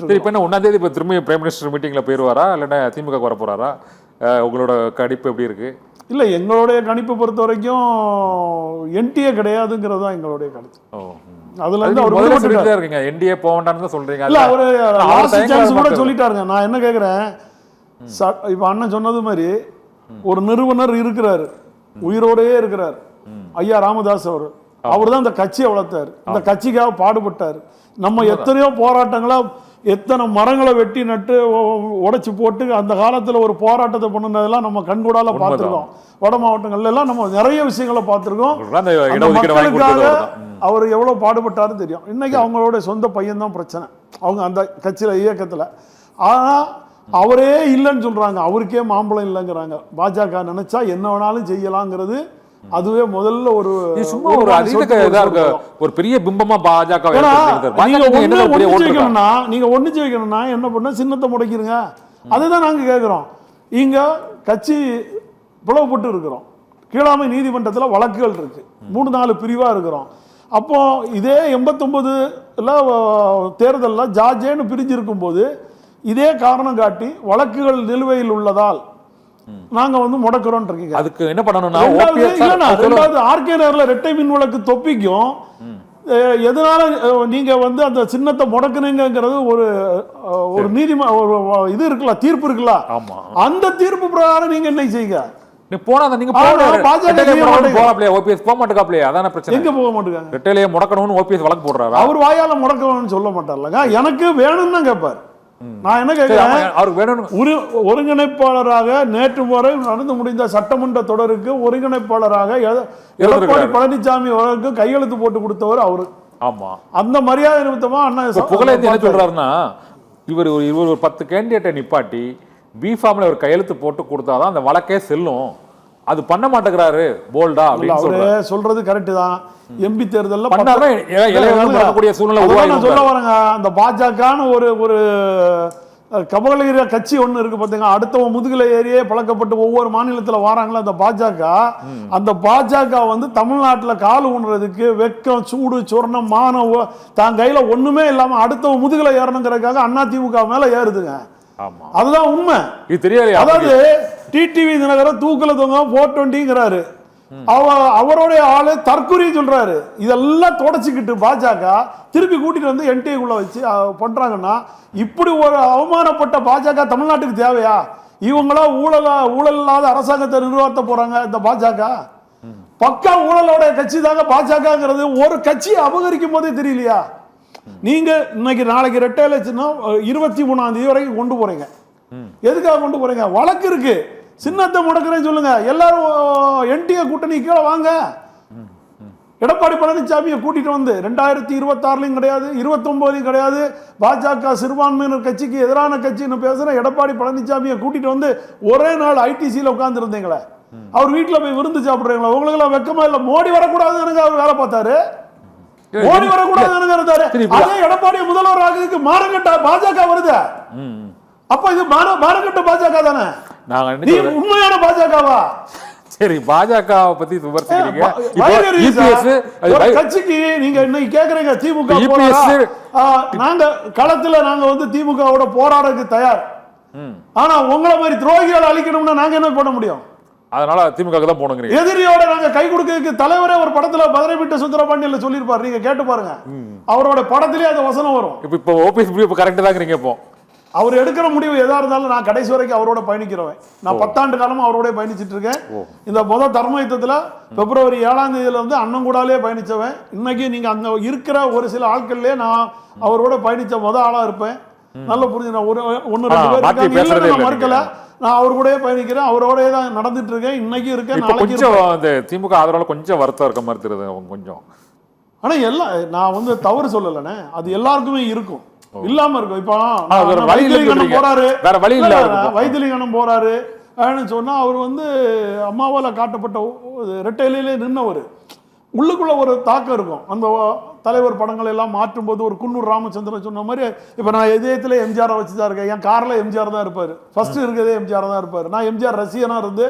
சரி, இப்போ என்ன 1ஆம் தேதி இப்போ திரும்பி பிரைம் மினிஸ்டர் மீட்டிங்கில் போயிடுவாரா இல்லைன்னா திமுக வர போகிறாரா? உங்களோட கணிப்பு எப்படி இருக்கு? இல்லை, எங்களுடைய கணிப்பை பொறுத்த வரைக்கும் என்டிஏ கிடையாதுங்கிறது தான் எங்களுடைய கருத்து. அதுல இருந்து அவர் முதல்ல சொல்லிட்டு இருக்கீங்க என்டிஏ போக வேண்டாம்னு தான் சொல்றீங்க. இல்ல, அவர் லாஸ்ட் சான்ஸ் கூட சொல்லிட்டாருங்க. நான் என்ன கேட்குறேன், இப்போ அண்ணன் சொன்னது மாதிரி ஒரு நிறுவனர் இருக்கிறாரு, உயிரோடையே இருக்கிறார், ஐயா ராமதாஸ். அவர் தான் இந்த கட்சியை வளர்த்தார், இந்த கட்சிக்காக பாடுபட்டார். நம்ம எத்தனையோ போராட்டங்களா, எத்தனை மரங்களை வெட்டி நட்டு உடைச்சு போட்டு அந்த காலத்தில் ஒரு போராட்டத்தை பண்ணுனதெல்லாம் நம்ம கண்கூடால பார்த்துருக்கோம். வட மாவட்டங்கள்ல எல்லாம் நம்ம நிறைய விஷயங்களை பார்த்துருக்கோம். மக்களுக்காக அவர் எவ்வளவு பாடுபட்டாருன்னு தெரியும். இன்னைக்கு அவங்களோட சொந்த பையன் தான் பிரச்சனை, அவங்க அந்த கட்சியில இயக்கத்துல. ஆனா அவரே இல்லைன்னு சொல்றாங்க, அவருக்கே மாம்பழம் இல்லைங்கிறாங்க. பாஜக நினைச்சா என்ன வேணாலும் செய்யலாங்கிறது அதுவே முதல்ல ஒரு ஒரு பெரிய பிம்பமா பாஜக. நீங்க ஒண்ணுச்சு வைக்கணும்னா என்ன பண்ண, சின்னத்தை முடக்கிருங்க. அதுதான் நாங்க கேட்கிறோம். இங்க கட்சி பிளவுபட்டு இருக்கிறோம், கீழாமை நீதிமன்றத்தில் வழக்குகள் இருக்கு, 3-4 பிரிவா இருக்கிறோம். அப்போ இதே 89 தேர்தலில் ஜார்ஜேன்னு பிரிஞ்சிருக்கும் போது இதே காரணம் காட்டி வழக்குகள் நிலுவையில் உள்ளதால் நாங்க முடக்கிறோம் இருக்கீங்க. அதுக்கு என்ன பண்ணணும்னா, ஆர்கே நகர்ல இரட்டை மின் வழக்கு தொப்பிக்கும் எதனால நீங்க அந்த சின்னத்தை முடக்குனீங்கிறது ஒரு நீதிமன்ற இது இருக்குல்ல, தீர்ப்பு இருக்குல்ல, அந்த தீர்ப்பு பிரகாரம் நீங்க என்ன செய்யுங்க. அவர் வாயால முடக்கணும்னு சொல்ல மாட்டார்லங்க, எனக்கு வேணும்னு கேட்பார். நான் என்ன கேட்கிறேன், ஒருங்கிணைப்பாளராக நேற்று வரை நடந்து முடிந்த சட்டமன்ற தொடருக்கு ஒருங்கிணைப்பாளராக எடப்பாடி பழனிசாமி அவருக்கு கையெழுத்து போட்டு கொடுத்தவர் அவரு. ஆமா, அந்த மரியாதை நிமித்தமா அண்ணா புகழேந்தி என்ன சொல்றாருன்னா, இவர் ஒரு 10 கேண்டிடேட்டை நிப்பாட்டி பிஃபார்ம்ல ஒரு கையெழுத்து போட்டு கொடுத்தாதான் அந்த வழக்கே செல்லும். அது பண்ண மாட்டேங்கிறாரு போல்டா அப்படின்னு சொல்றது கரெக்ட் தான். எம்பி தேர்தலில் சொல்ல வரங்க, அந்த பாஜகன்னு ஒரு கபலகிரி கட்சி ஒண்ணு இருக்கு பாத்தீங்க, அடுத்தவன் முதுகுல ஏறியே பழக்கப்பட்டு ஒவ்வொரு மாநிலத்தில் வராங்களா அந்த பாஜக. அந்த பாஜக தமிழ்நாட்டில் கால் ஊன்றதுக்கு வெக்கம், சூடு, சொர்ணம், மானம் தான் கையில ஒண்ணுமே இல்லாம அடுத்தவன் முதுகுல ஏறணுங்கிறதுக்காக அதிமுக மேல ஏறுதுங்க. அதுதான் உண்மை. அதாவது டிடிவி தினகரன் தூக்கல தொங்க 420ங்கிறாரு, அவருடைய ஆளு தற்கொலை சொல்றாரு. இதெல்லாம் தொடச்சிக்கிட்டு பாஜக திருப்பி கூட்டிட்டு என்டிஏக்குள்ள வச்சு பண்றாங்கன்னா, இப்படி ஒரு அவமானப்பட்ட பாஜக தமிழ்நாட்டுக்கு தேவையா? இவங்களா ஊழல் இல்லாத அரசாங்கத்தை நிர்வாகத்த போறாங்க. இந்த பாஜக பக்கா ஊழலோட கட்சி தாங்க பாஜகங்கிறது. ஒரு கட்சியை அபகரிக்கும் போதே தெரியலையா? நீங்க இன்னைக்கு நாளைக்கு ரெட்டை எலெக்ஷன் 23ஆம் தேதி வரைக்கும் கொண்டு போறீங்க. எதுக்காக கொண்டு போறீங்க? வழக்கு இருக்கு. சின்னத்தை முடக்கிறேன்னு சொல்லுங்க, எல்லாரும் என்டிஏ கூட்டணி கீழே வாங்க. எடப்பாடி பழனிசாமியை கூட்டிட்டு 2026 கிடையாது, 29 கிடையாது, பாஜக சிறுபான்மையினர் கட்சிக்கு எதிரான கட்சின்னு பேசுற எடப்பாடி பழனிசாமியை கூட்டிட்டு ஒரே நாள் ஐடிசியில உட்கார்ந்து இருந்தீங்களே, அவர் வீட்டுல போய் விருந்து சாப்பிடுறீங்களா? உங்களுக்கு எல்லாம் வெக்கமா இல்ல? மோடி வரக்கூடாதுன்னு அவர் வேலை பார்த்தாரு, மோடி வரக்கூடாதுன்னு. அதே எடப்பாடி முதல்வர் ஆகுதுக்கு மாறங்கட்ட பாஜக வருது. அப்ப இது மாறங்கட்ட பாஜக தானே? உண்மையான பாஜகவா? சரி, பாஜக பத்தி விமர்சிக்கிறீங்க. கட்சிக்கு நீங்க இன்னைக்கு கேக்குறீங்க திமுக நாங்க களத்துல நாங்க திமுகவோட போராடக்கு தயார். ஆனா உங்களை மாதிரி துரோகிகளை அழிக்கணும்னா நாங்க என்ன பண்ண முடியும்? அதனால திமுக தான் போனுங்க. எதிரியோட நாங்க கை கொடுக்க தலைவரே ஒரு படத்துல பதரைவிட்ட சுந்தரபாண்டியன்ல சொல்லியிருப்பாரு, நீங்க கேட்டு பாருங்க. அவரோட படத்திலேயே அந்த வசனம் வரும். இப்ப ஓபிஎஸ் கரெக்ட் தாங்கிறீங்க. இப்போ அவர் எடுக்கிற முடிவு எதா இருந்தாலும் நான் கடைசி வரைக்கும் அவரோட பயணிக்கிறவன். நான் 10 ஆண்டு காலமா அவரோட பயணிச்சுட்டு இருக்கேன். இந்த முதல் தர்ம யுத்தத்துல பிப்ரவரி 7ஆம் தேதியில அண்ணன் கூடாலே பயணிச்சவன். இன்னைக்கு நீங்க அங்க இருக்கிற ஒரு சில ஆட்கள்லயே நான் அவரோட பயணிச்ச ஆளா இருப்பேன். நல்ல புரிஞ்சு, நான் 1-2 பேர் மறுக்கல, நான் அவர் கூட பயணிக்கிறேன், அவரோட தான் நடந்துட்டு இருக்கேன், இன்னைக்கு இருக்கேன், நாளைக்கு. திமுக ஆதரவால கொஞ்சம் வருத்தம் இருக்க மாதிரி தெரியுது கொஞ்சம். ஆனா எல்லாம் நான் தவறு சொல்லலனே, அது எல்லாருக்குமே இருக்கும், இல்லாம இருக்கும். இப்போ வைத்திலிங்கனம் போறாரு சொன்னா அவர் அம்மாவால காட்டப்பட்ட ரெட்டையிலே நின்னவர். உள்ளுக்குள்ள ஒரு தாக்கம் இருக்கும். அந்த தலைவர் படங்கள் எல்லாம் மாற்றும் போது ஒரு குன்னூர் ராமச்சந்திரன் சொன்ன மாதிரி, இப்ப நான் இதயத்துல எம்ஜிஆர் வச்சுதான் இருக்கேன், என் கார்ல எம்ஜிஆர் தான் இருப்பாரு, ஃபர்ஸ்ட் இருக்கிறதே எம்ஜிஆர் தான் இருப்பாரு. நான் எம்ஜிஆர் ரசிகனா இருந்து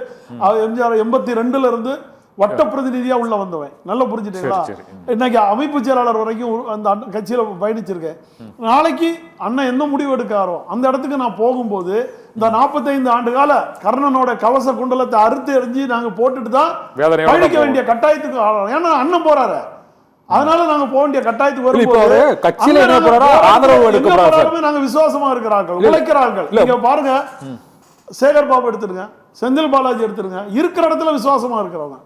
எம்ஜிஆர் 82ல இருந்து வட்ட பிரதிநிதியா உள்ள வந்தவன். நல்லா புரிஞ்சுட்டீங்களா? சரி. இன்னைக்கு அமைப்பு செயலாளர் வரைக்கும் அந்த கட்சியில பயணிச்சிருக்கேன். நாளைக்கு அண்ணன் என்ன முடிவு எடுக்காரோ அந்த இடத்துக்கு நான் போகும்போது இந்த 45 ஆண்டு கால கர்ணனோட கவச குண்டலத்தை அறுத்து எறிஞ்சு நாங்க போட்டுட்டு தான் வேதனையோட பயணிக்க போவோம். வேண்டிய கட்டாயத்துக்கு ஆளணும். ஏன்னா அண்ணன் போறாரு, அதனால நாங்க போக வேண்டிய கட்டாயத்துக்கு இல்ல, இப்ப வரும்போது அவரு கட்சியில அங்க என்ன நாங்க போறாரோ போறது ஆதரவு எங்க எடுக்க போறாரு. போனாலுமே நாங்க விசுவாசமா இருக்கிறார்கள், உழைக்கிறார்கள். இல்ல. நீங்க பாருங்க, சேகர் பாபு எடுத்துருங்க, செந்தில் பாலாஜி எடுத்துருங்க, இருக்கிற இடத்துல விசுவாசமா இருக்கிறவங்க.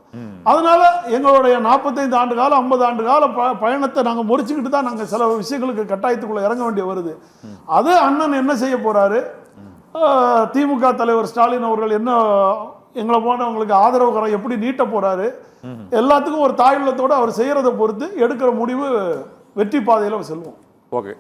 அதனால எங்களுடைய 45 ஆண்டு கால 50 ஆண்டு கால பயணத்தை நாங்க முடிச்சுக்கிட்டு தான் நாங்க சில விஷயங்களுக்கு கட்டாயத்துக்குள்ள இறங்க வேண்டிய வருது. அது அண்ணன் என்ன செய்ய போறாரு, திமுக தலைவர் ஸ்டாலின் அவர்கள் என்ன எங்களை போனவங்களுக்கு ஆதரவு கரம் எப்படி நீட்ட போறாரு, எல்லாத்துக்கும் ஒரு தாயுள்ளத்தோட அவர் செய்யறதை பொறுத்து எடுக்கிற முடிவு வெற்றி பாதையில செல்வோம். ஓகே.